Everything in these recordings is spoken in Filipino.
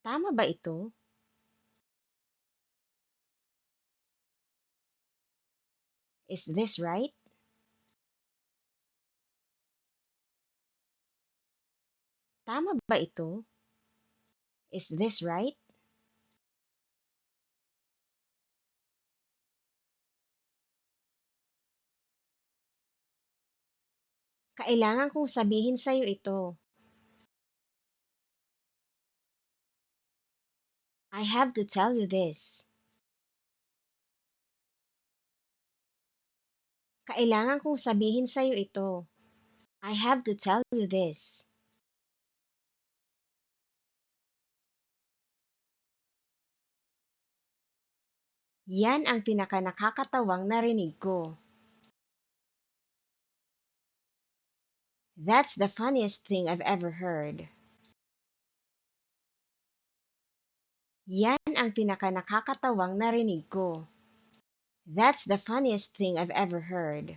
Tama ba ito? Is this right? Tama ba ito? Is this right? Kailangan kong sabihin sa'yo ito. I have to tell you this. Kailangan kong sabihin sa'yo ito. I have to tell you this. Yan ang pinakanakakatawang narinig ko. That's the funniest thing I've ever heard. Yan ang pinakanakakatawang narinig ko. That's the funniest thing I've ever heard.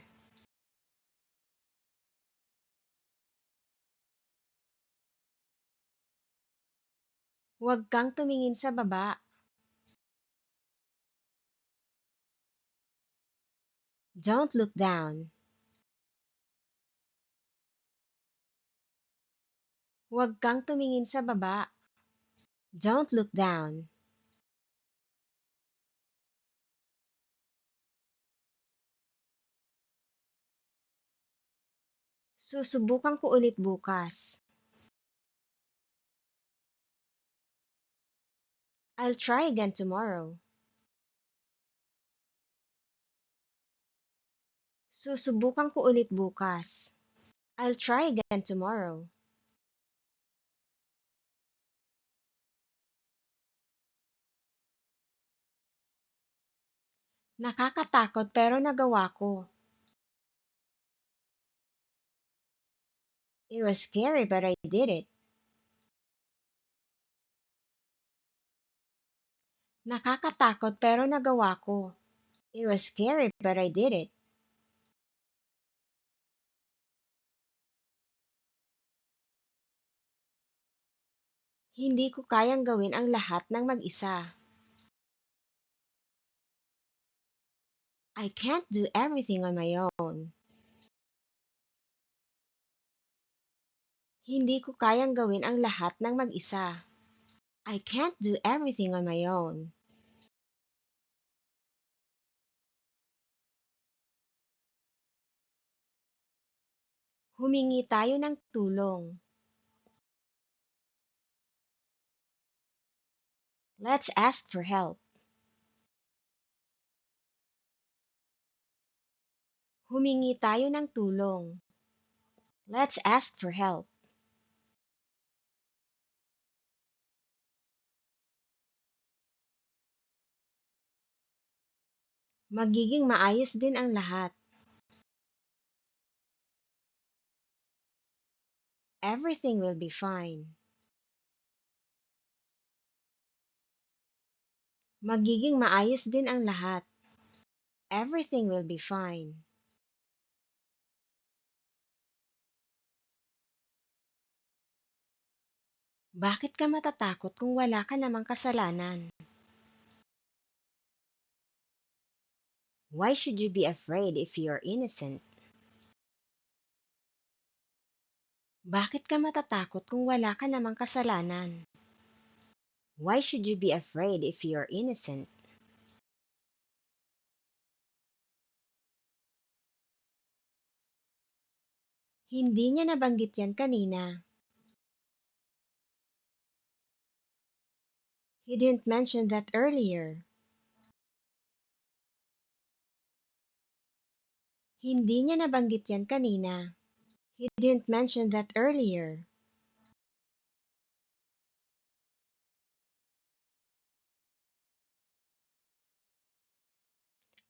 Huwag kang tumingin sa baba. Don't look down. Huwag kang tumingin sa baba. Don't look down. Susubukan ko ulit bukas. I'll try again tomorrow. Susubukan ko ulit bukas. I'll try again tomorrow. Nakakatakot pero nagawa ko. It was scary but I did it. Nakakatakot pero nagawa ko. It was scary but I did it. Hindi ko kayang gawin ang lahat ng mag-isa. I can't do everything on my own. Hindi ko kayang gawin ang lahat ng mag-isa. I can't do everything on my own. Humingi tayo ng tulong. Let's ask for help. Humingi tayo ng tulong. Let's ask for help. Magiging maayos din ang lahat. Everything will be fine. Magiging maayos din ang lahat. Everything will be fine. Bakit ka matatakot kung wala ka namang kasalanan? Why should you be afraid if you're innocent? Bakit ka matatakot kung wala ka namang kasalanan? Why should you be afraid if you're innocent? Hindi niya nabanggit yan kanina. He didn't mention that earlier. Hindi niya nabanggit yan kanina. He didn't mention that earlier.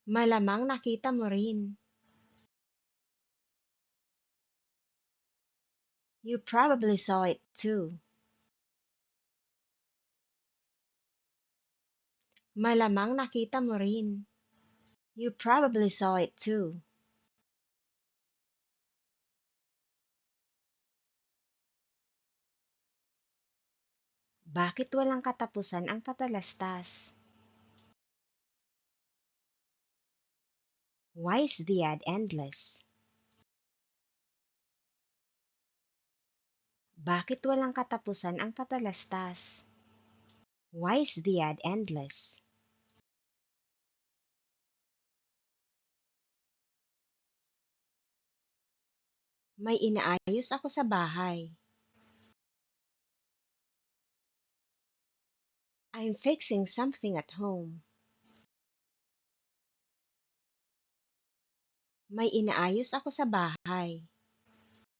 Malamang nakita mo rin. You probably saw it too. Malamang nakita mo rin. You probably saw it too. Bakit walang katapusan ang patalastas? Why is the ad endless? Bakit walang katapusan ang patalastas? Why is the ad endless? May inaayos ako sa bahay. I'm fixing something at home. May inaayos ako sa bahay.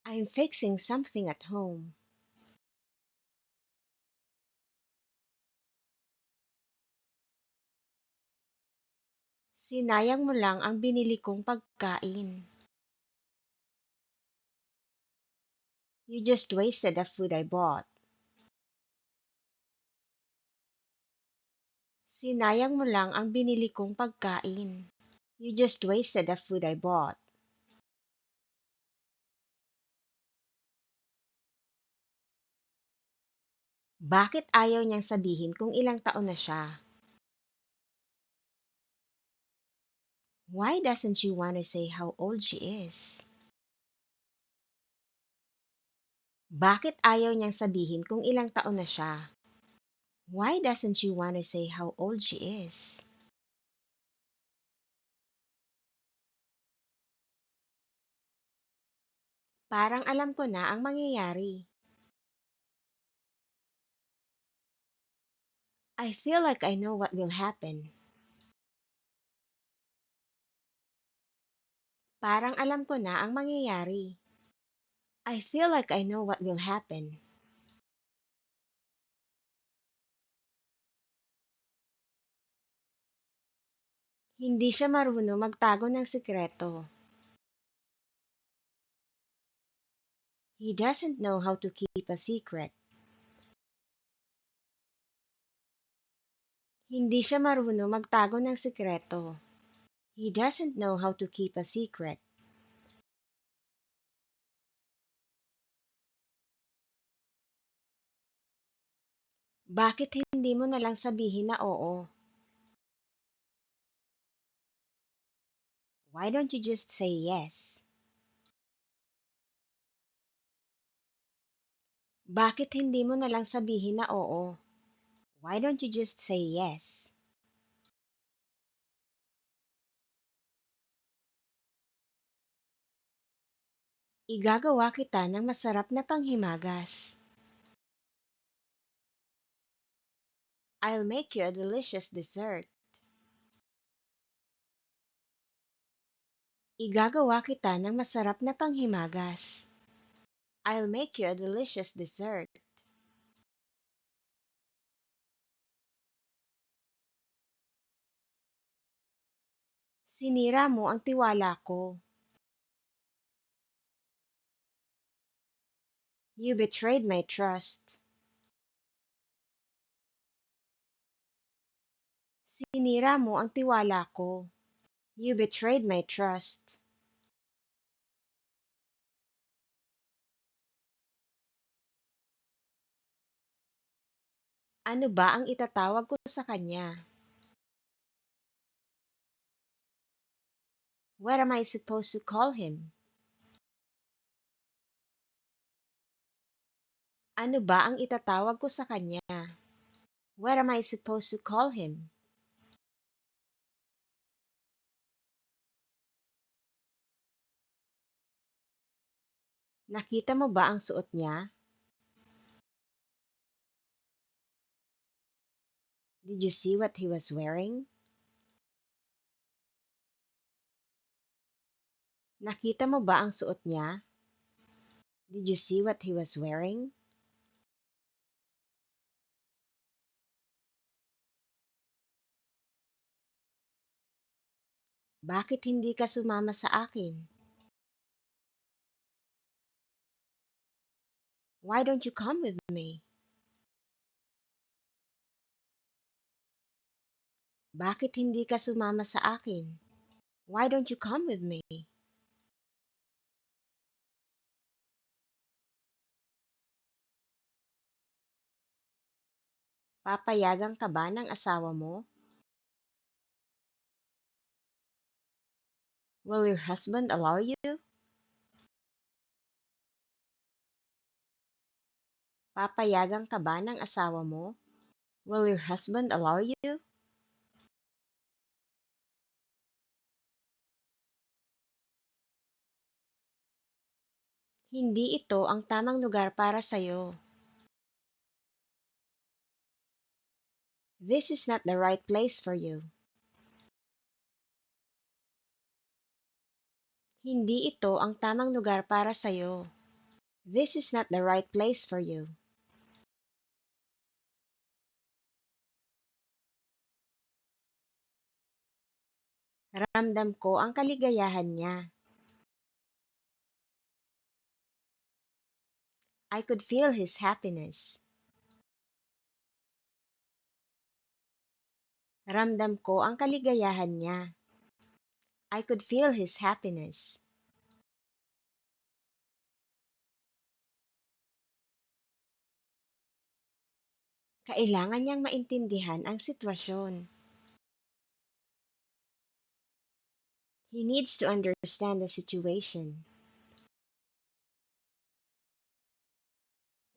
I'm fixing something at home. Sinayang mo lang ang binili kong pagkain. You just wasted the food I bought. Sinayang mo lang ang binili kong pagkain. You just wasted the food I bought. Bakit ayaw niyang sabihin kung ilang taon na siya? Why doesn't she want to say how old she is? Bakit ayaw niyang sabihin kung ilang taon na siya? Why doesn't she want to say how old she is? Parang alam ko na ang mangyayari. I feel like I know what will happen. Parang alam ko na ang mangyayari. I feel like I know what will happen. Hindi siya marunong magtago ng sikreto. He doesn't know how to keep a secret. Hindi siya marunong magtago ng sikreto. He doesn't know how to keep a secret. Bakit hindi mo na lang sabihin na oo? Why don't you just say yes? Bakit hindi mo na lang sabihin na oo? Why don't you just say yes? Igagawa kita ng masarap na panghimagas. I'll make you a delicious dessert. Igagawa kita ng masarap na panghimagas. I'll make you a delicious dessert. Sinira mo ang tiwala ko. You betrayed my trust. Sinira mo ang tiwala ko. You betrayed my trust. Ano ba ang itatawag ko sa kanya? What am I supposed to call him? Ano ba ang itatawag ko sa kanya? What am I supposed to call him? Nakita mo ba ang suot niya? Did you see what he was wearing? Nakita mo ba ang suot niya? Did you see what he was wearing? Bakit hindi ka sumama sa akin? Why don't you come with me? Bakit hindi ka sumama sa akin? Why don't you come with me? Papayagan ka ba ng asawa mo? Will your husband allow you? Papayagan ka ba ng asawa mo? Will your husband allow you? Hindi ito ang tamang lugar para sa'yo. This is not the right place for you. Hindi ito ang tamang lugar para sa'yo. This is not the right place for you. Ramdam ko ang kaligayahan niya. I could feel his happiness. Ramdam ko ang kaligayahan niya. I could feel his happiness. Kailangan niyang maintindihan ang sitwasyon. He needs to understand the situation.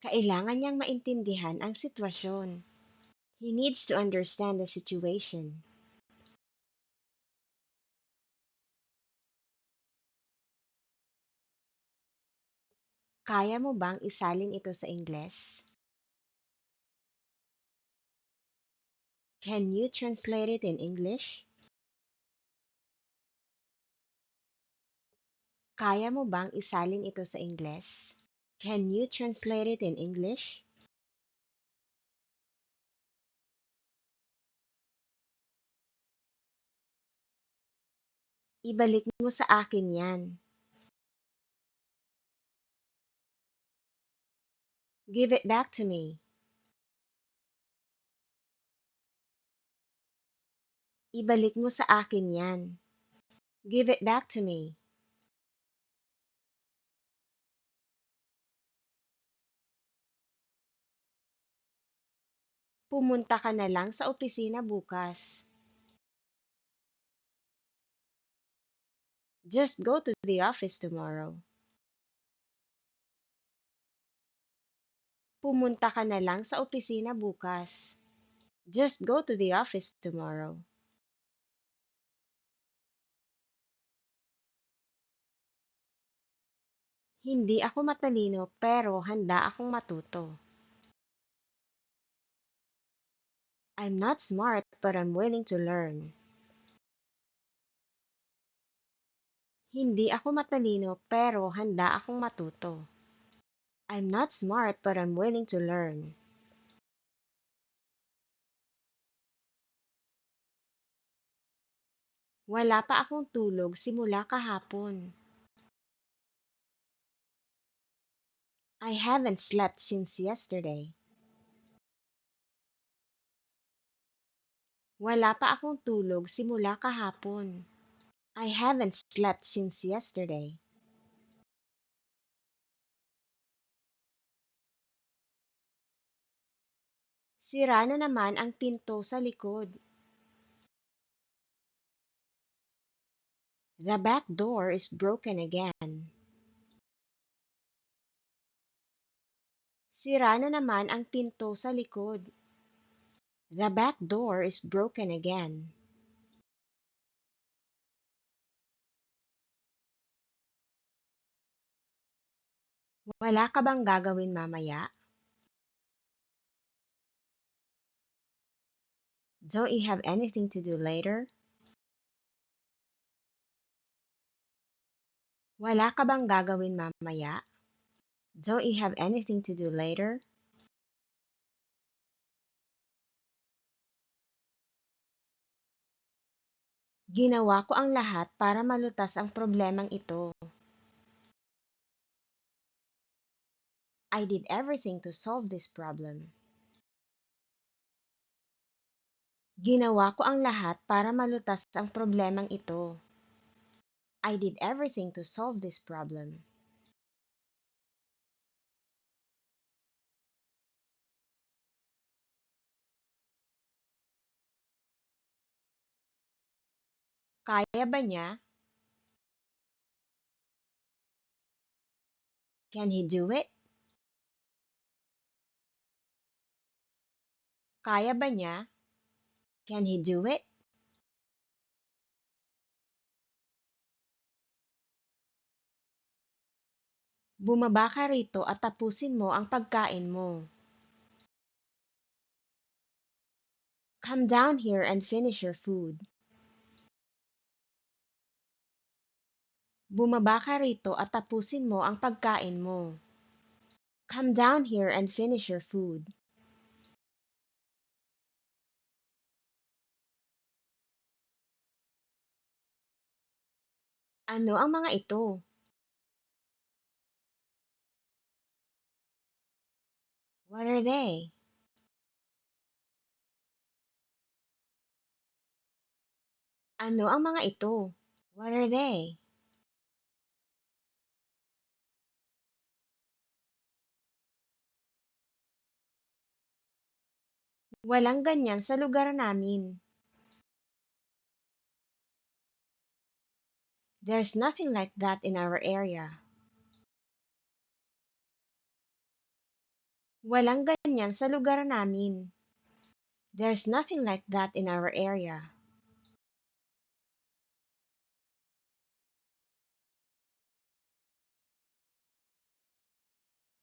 Kailangan niyang maintindihan ang sitwasyon. He needs to understand the situation. Kaya mo bang isalin ito sa Ingles? Can you translate it in English? Kaya mo bang isalin ito sa Ingles? Can you translate it in English? Ibalik mo sa akin yan. Give it back to me. Ibalik mo sa akin yan. Give it back to me. Pumunta ka na lang sa opisina bukas. Just go to the office tomorrow. Pumunta ka na lang sa opisina bukas. Just go to the office tomorrow. Hindi ako matalino pero handa akong matuto. I'm not smart but I'm willing to learn. Hindi ako matalino pero handa akong matuto. I'm not smart but I'm willing to learn. Wala pa akong tulog simula kahapon. I haven't slept since yesterday. Wala pa akong tulog simula kahapon. I haven't slept since yesterday. Sira na naman ang pinto sa likod. The back door is broken again. Sira na naman ang pinto sa likod. The back door is broken again. Wala ka bang gagawin mamaya? Don't you have anything to do later? Wala ka bang gagawin mamaya? Don't you have anything to do later? Ginawa ko ang lahat para malutas ang problemang ito. I did everything to solve this problem. Ginawa ko ang lahat para malutas ang problemang ito. I did everything to solve this problem. Kaya ba niya? Can he do it? Kaya ba niya? Can he do it? Bumaba ka rito at tapusin mo ang pagkain mo. Come down here and finish your food. Bumaba ka rito at tapusin mo ang pagkain mo. Come down here and finish your food. Ano ang mga ito? What are they? Ano ang mga ito? What are they? Walang ganyan sa lugar namin. There's nothing like that in our area. Walang ganyan sa lugar namin. There's nothing like that in our area.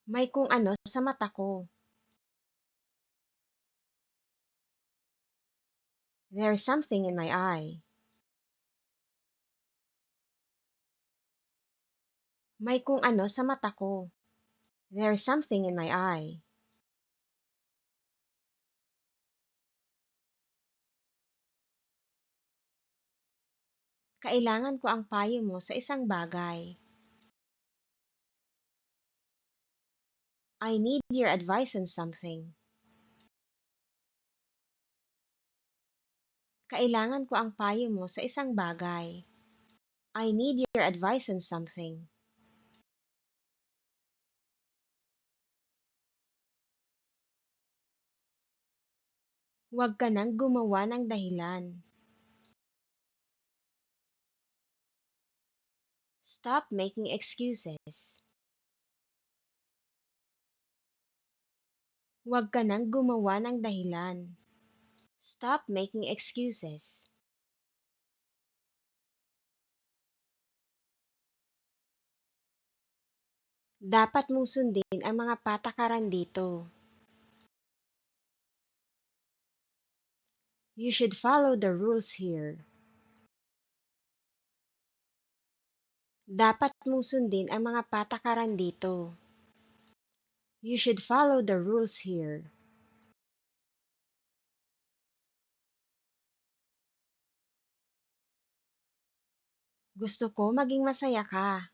May kung ano sa mata ko. There's something in my eye. May kung ano sa mata ko. There's something in my eye. Kailangan ko ang payo mo sa isang bagay. I need your advice on something. Kailangan ko ang payo mo sa isang bagay. I need your advice on something. Huwag ka nang gumawa ng dahilan. Stop making excuses. Huwag ka nang gumawa ng dahilan. Stop making excuses. Dapat mong sundin ang mga patakaran dito. You should follow the rules here. Dapat mong sundin ang mga patakaran dito. You should follow the rules here. Gusto ko maging masaya ka.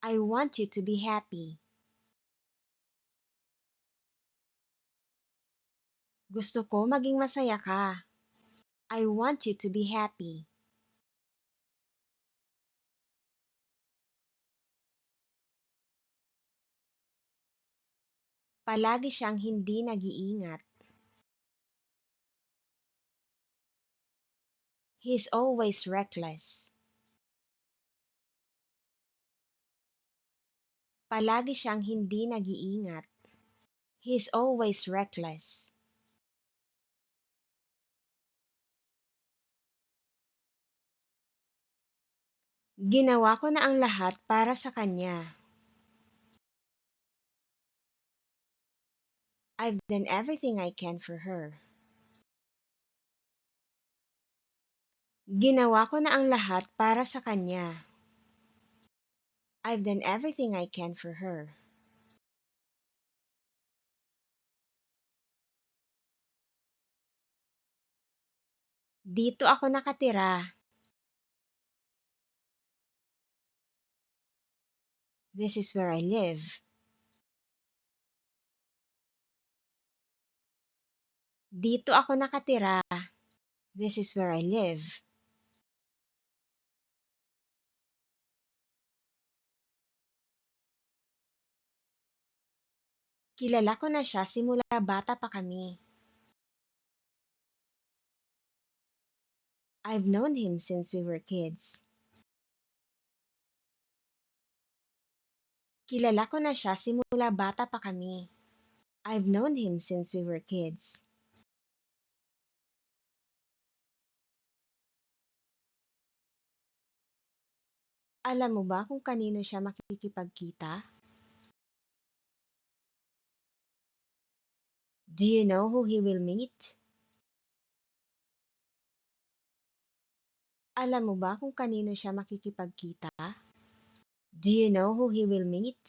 I want you to be happy. Gusto ko maging masaya ka. I want you to be happy. Palagi siyang hindi nag-iingat. He's always reckless. Palagi siyang hindi nag-iingat. He's always reckless. Ginawa ko na ang lahat para sa kanya. I've done everything I can for her. Ginawa ko na ang lahat para sa kanya. I've done everything I can for her. Dito ako nakatira. This is where I live. Dito ako nakatira. This is where I live. Kilala ko na siya simula bata pa kami. I've known him since we were kids. Kilala ko na siya simula bata pa kami. I've known him since we were kids. Alam mo ba kung kanino siya makikipagkita? Do you know who he will meet? Alam mo ba kung kanino siya makikipagkita? Do you know who he will meet?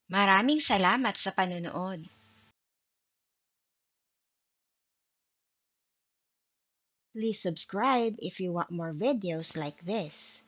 Maraming salamat sa panonood. Please subscribe if you want more videos like this.